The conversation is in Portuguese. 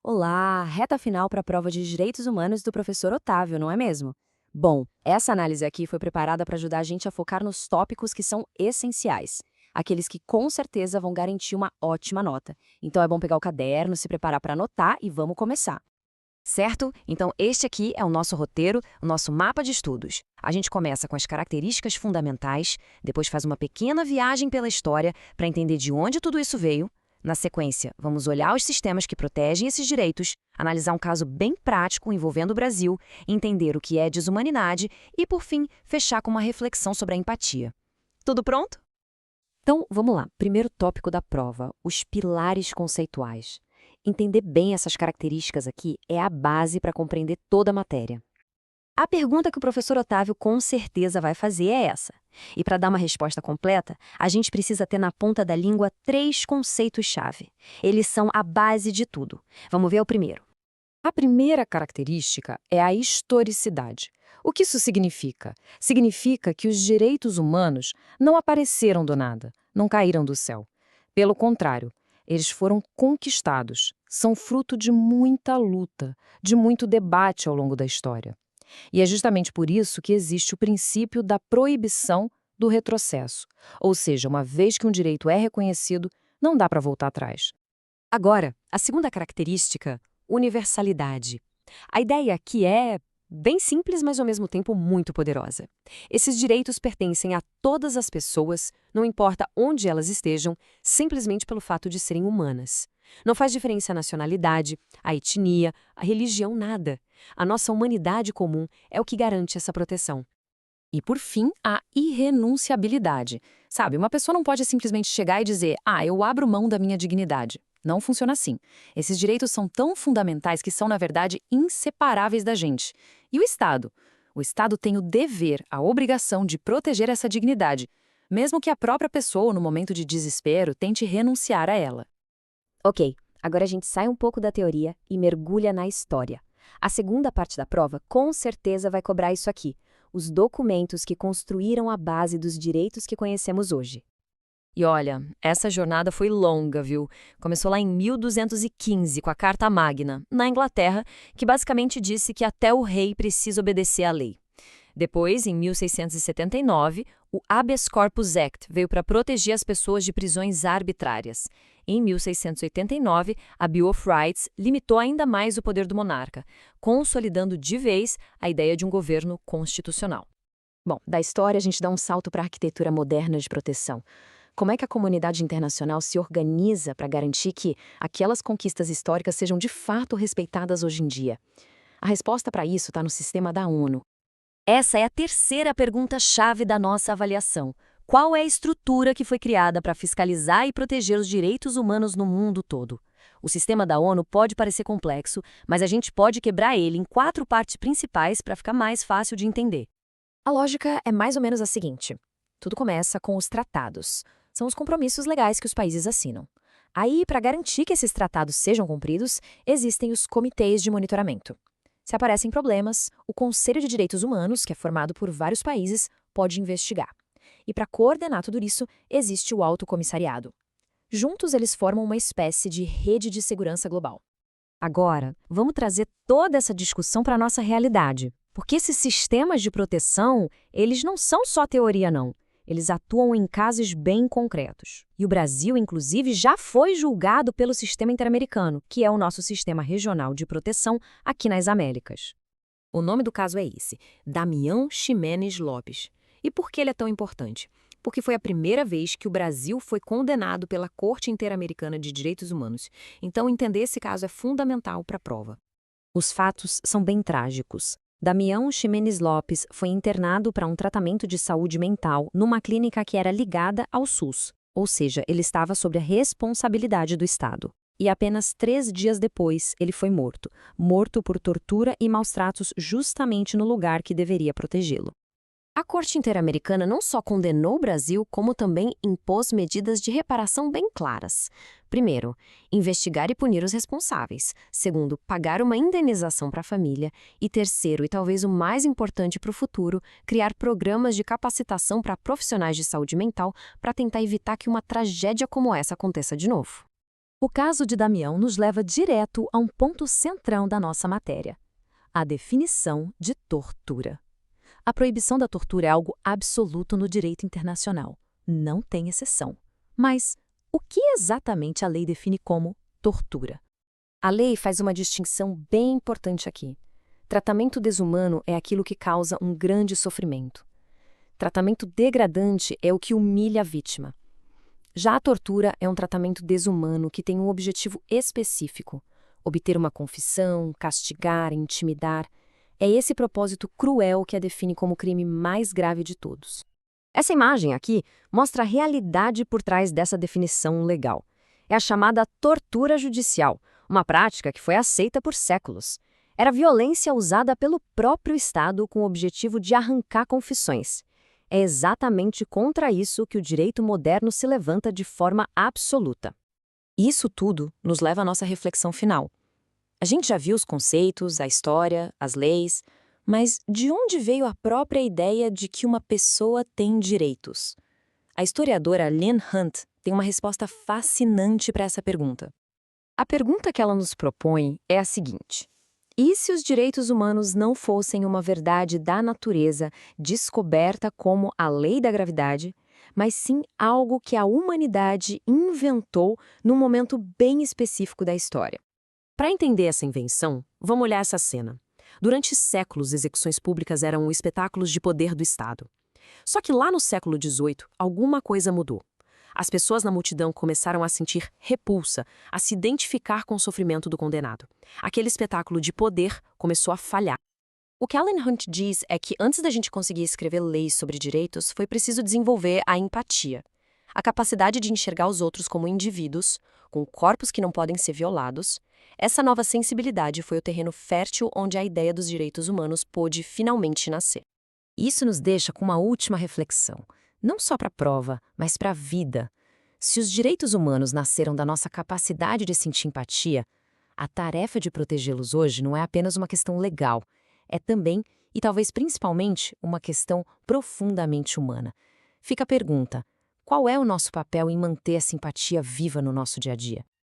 Olá, reta final para a prova de Direitos Humanos do professor Otávio, não é mesmo? Bom, essa análise aqui foi preparada para ajudar a gente a focar nos tópicos que são essenciais, aqueles que com certeza vão garantir uma ótima nota. Então é bom pegar o caderno, se preparar para anotar e vamos começar. Certo? Então, este aqui é o nosso roteiro, o nosso mapa de estudos. A gente começa com as características fundamentais, depois faz uma pequena viagem pela história para entender de onde tudo isso veio. Na sequência, vamos olhar os sistemas que protegem esses direitos, analisar um caso bem prático envolvendo o Brasil, entender o que é desumanidade e, por fim, fechar com uma reflexão sobre a empatia. Tudo pronto? Então, vamos lá. Primeiro tópico da prova, os pilares conceituais. Entender bem essas características aqui é a base para compreender toda a matéria. A pergunta que o professor Otávio com certeza vai fazer é essa. E para dar uma resposta completa, a gente precisa ter na ponta da língua três conceitos-chave. Eles são a base de tudo. Vamos ver o primeiro. A primeira característica é a historicidade. O que isso significa? Significa que os direitos humanos não apareceram do nada, não caíram do céu. Pelo contrário, eles foram conquistados, são fruto de muita luta, de muito debate ao longo da história. E é justamente por isso que existe o princípio da proibição do retrocesso. Ou seja, uma vez que um direito é reconhecido, não dá para voltar atrás. Agora, a segunda característica, universalidade. A ideia aqui é bem simples, mas ao mesmo tempo muito poderosa. Esses direitos pertencem a todas as pessoas, não importa onde elas estejam, simplesmente pelo fato de serem humanas. Não faz diferença a nacionalidade, a etnia, a religião, nada. A nossa humanidade comum é o que garante essa proteção. E, por fim, a irrenunciabilidade. Sabe, uma pessoa não pode simplesmente chegar e dizer: eu abro mão da minha dignidade. Não funciona assim. Esses direitos são tão fundamentais que são, na verdade, inseparáveis da gente. E o Estado? O Estado tem o dever, a obrigação de proteger essa dignidade, mesmo que a própria pessoa, no momento de desespero, tente renunciar a ela. Ok, agora a gente sai um pouco da teoria e mergulha na história. A segunda parte da prova com certeza vai cobrar isso aqui: os documentos que construíram a base dos direitos que conhecemos hoje. E olha, essa jornada foi longa, viu? Começou lá em 1215, com a Carta Magna, na Inglaterra, que basicamente disse que até o rei precisa obedecer à lei. Depois, em 1679, o Habeas Corpus Act veio para proteger as pessoas de prisões arbitrárias. Em 1689, a Bill of Rights limitou ainda mais o poder do monarca, consolidando de vez a ideia de um governo constitucional. Bom, da história a gente dá um salto para a arquitetura moderna de proteção. Como é que a comunidade internacional se organiza para garantir que aquelas conquistas históricas sejam de fato respeitadas hoje em dia? A resposta para isso está no sistema da ONU. Essa é a terceira pergunta-chave da nossa avaliação. Qual é a estrutura que foi criada para fiscalizar e proteger os direitos humanos no mundo todo? O sistema da ONU pode parecer complexo, mas a gente pode quebrar ele em 4 partes principais para ficar mais fácil de entender. A lógica é mais ou menos a seguinte: tudo começa com os tratados. São os compromissos legais que os países assinam. Aí, para garantir que esses tratados sejam cumpridos, existem os comitês de monitoramento. Se aparecem problemas, o Conselho de Direitos Humanos, que é formado por vários países, pode investigar. E para coordenar tudo isso, existe o Alto Comissariado. Juntos, eles formam uma espécie de rede de segurança global. Agora, vamos trazer toda essa discussão para a nossa realidade. Porque esses sistemas de proteção, eles não são só teoria, não. Eles atuam em casos bem concretos. E o Brasil, inclusive, já foi julgado pelo Sistema Interamericano, que é o nosso sistema regional de proteção aqui nas Américas. O nome do caso é esse, Damião Ximenes Lopes. E por que ele é tão importante? Porque foi a primeira vez que o Brasil foi condenado pela Corte Interamericana de Direitos Humanos. Então, entender esse caso é fundamental para a prova. Os fatos são bem trágicos. Damião Ximenes Lopes foi internado para um tratamento de saúde mental numa clínica que era ligada ao SUS, ou seja, ele estava sob a responsabilidade do Estado. E apenas 3 dias depois, ele foi morto por tortura e maus-tratos justamente no lugar que deveria protegê-lo. A Corte Interamericana não só condenou o Brasil, como também impôs medidas de reparação bem claras. Primeiro, investigar e punir os responsáveis. Segundo, pagar uma indenização para a família. E terceiro, e talvez o mais importante para o futuro, criar programas de capacitação para profissionais de saúde mental para tentar evitar que uma tragédia como essa aconteça de novo. O caso de Damião nos leva direto a um ponto central da nossa matéria: a definição de tortura. A proibição da tortura é algo absoluto no direito internacional. Não tem exceção. Mas o que exatamente a lei define como tortura? A lei faz uma distinção bem importante aqui. Tratamento desumano é aquilo que causa um grande sofrimento. Tratamento degradante é o que humilha a vítima. Já a tortura é um tratamento desumano que tem um objetivo específico: obter uma confissão, castigar, intimidar. É esse propósito cruel que a define como o crime mais grave de todos. Essa imagem aqui mostra a realidade por trás dessa definição legal. É a chamada tortura judicial, uma prática que foi aceita por séculos. Era violência usada pelo próprio Estado com o objetivo de arrancar confissões. É exatamente contra isso que o direito moderno se levanta de forma absoluta. Isso tudo nos leva à nossa reflexão final. A gente já viu os conceitos, a história, as leis, mas de onde veio a própria ideia de que uma pessoa tem direitos? A historiadora Lynn Hunt tem uma resposta fascinante para essa pergunta. A pergunta que ela nos propõe é a seguinte: e se os direitos humanos não fossem uma verdade da natureza descoberta como a lei da gravidade, mas sim algo que a humanidade inventou num momento bem específico da história? Para entender essa invenção, vamos olhar essa cena. Durante séculos, execuções públicas eram espetáculos de poder do Estado. Só que lá no século XVIII, alguma coisa mudou. As pessoas na multidão começaram a sentir repulsa, a se identificar com o sofrimento do condenado. Aquele espetáculo de poder começou a falhar. O que Helen Hunt diz é que antes da gente conseguir escrever leis sobre direitos, foi preciso desenvolver a empatia. A capacidade de enxergar os outros como indivíduos, com corpos que não podem ser violados. Essa nova sensibilidade foi o terreno fértil onde a ideia dos direitos humanos pôde finalmente nascer. Isso nos deixa com uma última reflexão, não só para a prova, mas para a vida. Se os direitos humanos nasceram da nossa capacidade de sentir empatia, a tarefa de protegê-los hoje não é apenas uma questão legal, é também, e talvez principalmente, uma questão profundamente humana. Fica a pergunta: qual é o nosso papel em manter essa empatia viva no nosso dia a dia?